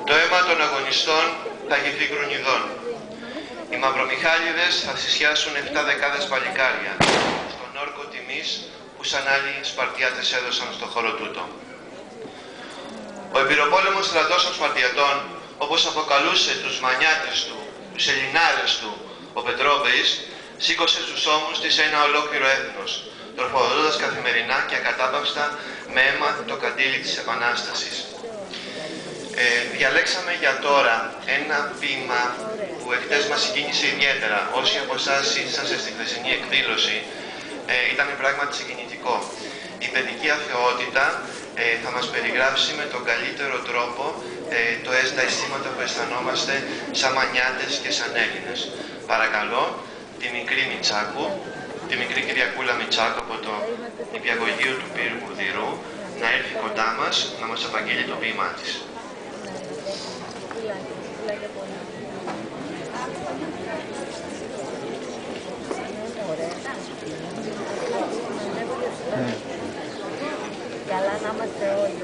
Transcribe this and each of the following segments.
Το αίμα των αγωνιστών θα γευθεί κρουνιδών. Οι μαυρομιχάλιδες θα θυσιάσουν 7 δεκάδες παλικάρια στον όρκο τιμής που σαν άλλοι Σπαρτιάτες έδωσαν στο χώρο τούτο. Ο εμπειροπόλεμος στρατός των Σπαρτιατών, όπως αποκαλούσε τους μανιάτες του, τους Ελληνάρες του, ο Πετρόβεης, σήκωσε στους ώμους της ένα ολόκληρο έθνος, τροφοδοτώντας καθημερινά και ακατάπαυστα με αίμα το καντήλι της Επανάστασης. Διαλέξαμε για τώρα ένα ποίημα που εχθές μας συγκίνησε ιδιαίτερα. Όσοι από εσάς ήσασταν στη χθεσινή εκδήλωση, ήταν πράγματι συγκινητικό. Η παιδική αθεότητα θα μας περιγράψει με τον καλύτερο τρόπο τα αισθήματα που αισθανόμαστε σαν μανιάτες και σαν Έλληνες. Παρακαλώ τη μικρή Μητσάκου, τη μικρή Κυριακούλα Μητσάκου από το νηπιαγωγείο του Πύρου Κουρδυρού να έρθει κοντά μας να μας απαγγείλει το ποίημά της. Καλά να είμαστε όλοι.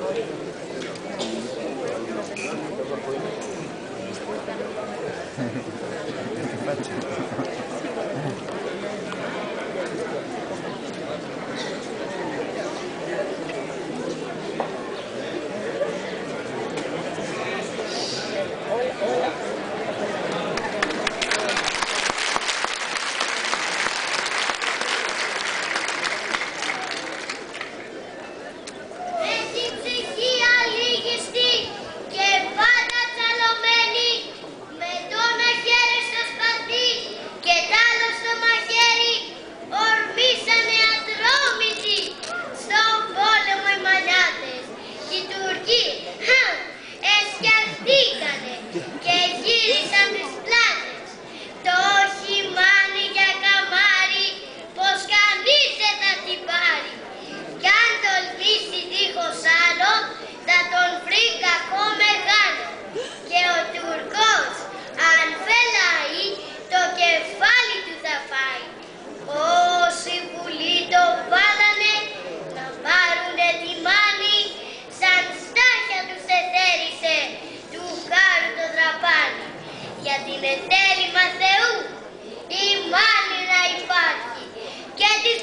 Για την ετέλημα Θεού η μάνη να υπάρχει και της